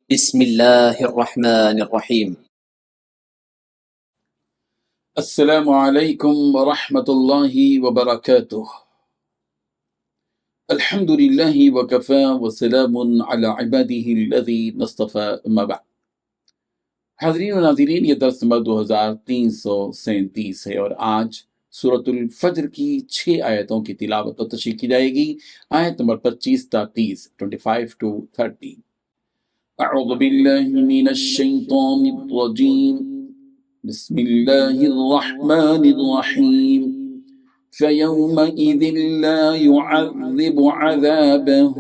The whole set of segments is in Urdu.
بسم الله الرحمن الرحيم. السلام عليكم ورحمة الله وبركاته. الحمد لله وكفى وسلام على عباده الذين اصطفى أما بعد. حاضرین و ناظرین، یہ درس نمبر 2337 ہے اور آج سورۃ الفجر کی 6 آیتوں کی تلاوت و تشریح کی جائے گی۔ آیت نمبر 25 تا 30، 25 to 30۔ اعوذ باللہ من الشیطان الرجیم، بسم اللہ الرحمن الرحیم۔ فَيَوْمَئِذٍ لَا يُعَذِّبُ عَذَابَهُ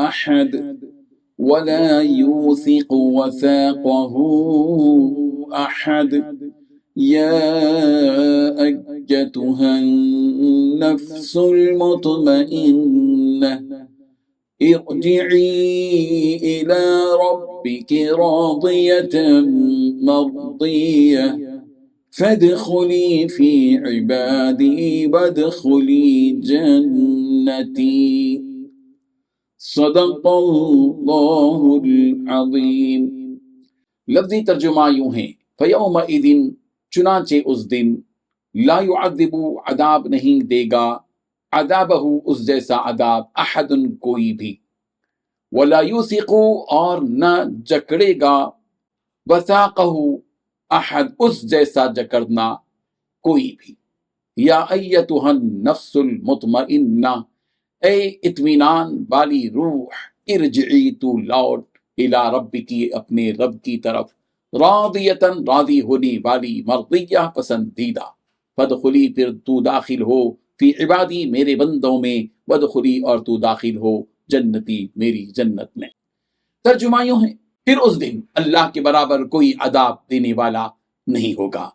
أَحَدٌ وَلَا يُوثِقُ وَثَاقَهُ أَحَدٌ يَا أَيَّتُهَا النَّفْسُ الْمُطْمَئِنَّةُ ارجعي إلى ربك راضية مرضية فادخلي في عبادي وادخلي جنتي۔ صدق اللہ العظیم۔ لفظی ترجمہ یوں ہے، فَيَوْمَئِذٍ چنانچہ اس دن، لا يعذب عذاب نہیں دے گا، عذابہ اس جیسا عذاب، احد کوئی بھی، ولا یوثق اور نہ جکڑے گا، وثاقہ احد اس جیسا جکڑنا کوئی بھی۔ یا ایتھا النفس المطمئنہ، اے اطمینان والی روح، ارجعی تو لوٹ، الی ربکی اپنے رب کی طرف، راضیتاً راضی ہونے والی، مرضیہ پسندیدہ، فادخلی پھر تو داخل ہو، فی عبادی میرے بندوں میں، وادخلی اور تو داخل ہو، جنتی میری جنت میں۔ ترجمہ یوں ہے، پھر اس دن اللہ کے برابر کوئی عذاب دینے والا نہیں ہوگا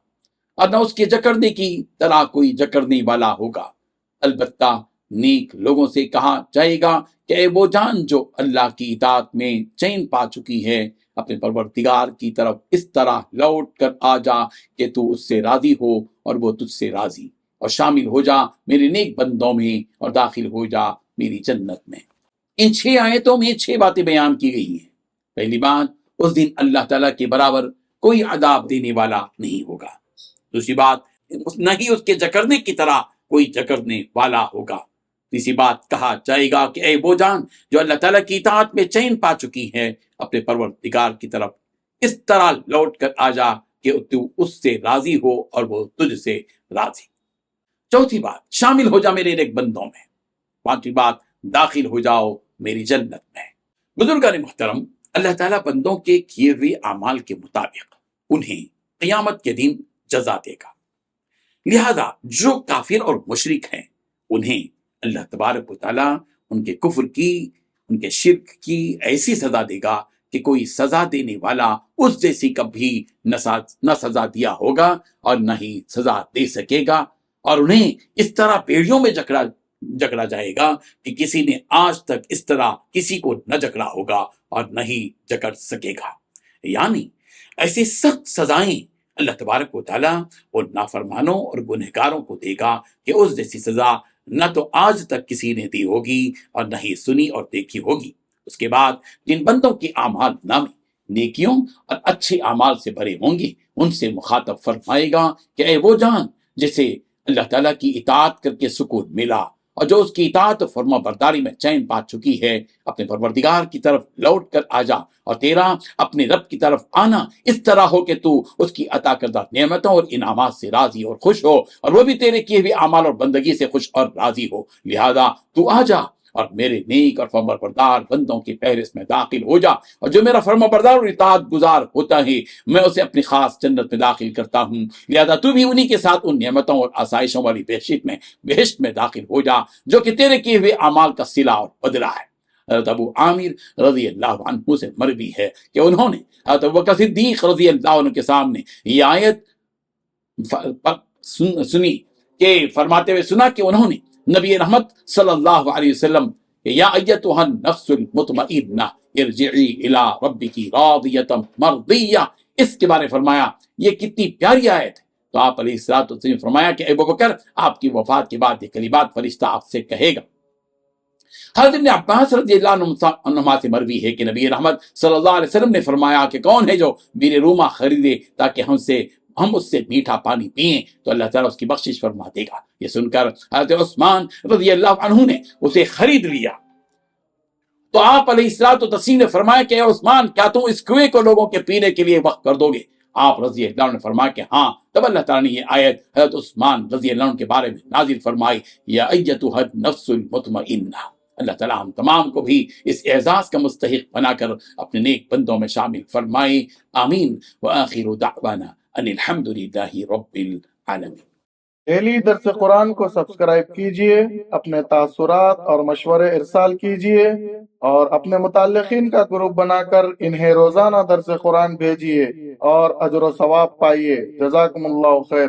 اور نہ اس کے جکڑنے کی طرح کوئی جکڑنے والا ہوگا۔ البتہ نیک لوگوں سے کہا جائے گا کہ اے وہ جان جو اللہ کی اطاعت میں چین پا چکی ہے، اپنے پروردگار کی طرف اس طرح لوٹ کر آ جا کہ تو اس سے راضی ہو اور وہ تجھ سے راضی، اور شامل ہو جا میرے نیک بندوں میں اور داخل ہو جا میری جنت میں۔ ان 6 آیتوں میں 6 باتیں بیان کی گئی ہیں۔ پہلی بات، اس دن اللہ تعالیٰ کے برابر کوئی عذاب دینے والا نہیں ہوگا۔ دوسری بات، نہ ہی اس کے جکڑنے کی طرح کوئی جکڑنے والا ہوگا۔ تیسری بات، کہا جائے گا کہ اے وہ جان جو اللہ تعالیٰ کی اطاعت میں چین پا چکی ہے، اپنے پروردگار کی طرف اس طرح لوٹ کر آ جا کہ تو اس سے راضی ہو اور وہ تجھ سے راضی۔ چوتھی بات، شامل ہو جا میرے نیک بندوں میں۔ پانچویں بات، داخل ہو جاؤ میری جنت میں۔ بزرگان محترم، اللہ تعالیٰ بندوں کے کیے ہوئے اعمال کے مطابق انہیں قیامت کے دن جزا دے گا، لہذا جو کافر اور مشرک ہیں انہیں اللہ تبارک و تعالیٰ ان کے کفر کی، ان کے شرک کی ایسی سزا دے گا کہ کوئی سزا دینے والا اس جیسی کبھی نہ سزا دیا ہوگا اور نہ ہی سزا دے سکے گا، اور انہیں اس طرح بیڑیوں میں جکڑا جائے گا کہ کسی نے آج تک اس طرح کسی کو نہ جکڑا ہوگا اور نہ ہی جکڑ سکے گا۔ یعنی ایسی سخت سزائیں اللہ تبارک و تعالیٰ ان نافرمانوں اور گنہگاروں کو دے گا کہ اس جیسی سزا نہ تو آج تک کسی نے دی ہوگی اور نہ ہی سنی اور دیکھی ہوگی۔ اس کے بعد جن بندوں کی اعمال نامے نیکیوں اور اچھے اعمال سے بھرے ہوں گے، ان سے مخاطب فرمائے گا کہ اے وہ جان جسے اللہ تعالیٰ کی اطاعت کر کے سکون ملا اور جو اس کی اطاعت و فرما برداری میں چین پا چکی ہے، اپنے پروردگار کی طرف لوٹ کر آ جا، اور تیرا اپنے رب کی طرف آنا اس طرح ہو کہ تو اس کی عطا کردہ نعمتوں اور انعامات سے راضی اور خوش ہو، اور وہ بھی تیرے کیے ہوئے اعمال اور بندگی سے خوش اور راضی ہو، لہذا تو آ جا اور میرے نیک اور فرما بردار بندوں کی فہرست میں داخل ہو جا، اور جو میرا فرما بردار اور اطاعت گزار ہوتا ہے میں اسے اپنی خاص جنت میں داخل کرتا ہوں، لہذا تو بھی انہی کے ساتھ ان نعمتوں اور آسائشوں والی بہشت میں داخل ہو جا جو کہ تیرے کیے ہوئے اعمال کا صلہ اور بدلہ ہے۔ حضرت ابو عامر رضی اللہ عنہ سے مروی ہے کہ انہوں نے حضرت ابوبکر صدیق رضی اللہ عنہ کے سامنے یہ آیت سنی کہ فرماتے ہوئے سنا کہ انہوں نے نبی رحمت صلی اللہ علیہ وسلم یا ایتھا النفس المطمئنہ ارجعی الی ربک راضیۃ مرضیہ، اس کے بارے فرمایا یہ کتنی پیاری آیت ہے۔ تو آپ علیہ الصلوۃ والسلام نے فرمایا کہ اے ابوبکر، آپ کی وفات کے بعد یہ کلمات فرشتہ آپ سے کہے گا۔ حضرت ابن عباس رضی اللہ عنہما سے مروی ہے کہ نبی رحمت صلی اللہ علیہ وسلم نے فرمایا کہ کون ہے جو بیر روما خریدے تاکہ ہم اس سے میٹھا پانی پئیں تو اللہ تعالیٰ اس کی بخشش فرما دے گا۔ یہ سن کر حضرت عثمان رضی اللہ عنہ نے اسے خرید لیا تو آپ علیہ الصلوۃ والتسلیم نے فرمایا کہ اے عثمان، کیا تم اس کنویں کو لوگوں کے پینے کے لیے وقف کر دو گے؟ آپ رضی اللہ عنہ نے فرمایا کہ ہاں۔ تب اللہ تعالیٰ نے یہ آیت حضرت عثمان رضی اللہ عنہ کے بارے میں نازل فرمائی، یا ایتھا النفس المطمئنہ۔ اللہ تعالیٰ ہم تمام کو بھی اس اعزاز کا مستحق بنا کر اپنے نیک بندوں میں شامل فرمائے، آمین۔ وآخر دعوانا ان الحمد للہ رب العالمین۔ ڈیلی درس قرآن کو سبسکرائب کیجئے، اپنے تاثرات اور مشورے ارسال کیجئے اور اپنے متعلقین کا گروپ بنا کر انہیں روزانہ درس قرآن بھیجئے اور اجر و ثواب پائیے۔ جزاکم اللہ خیر۔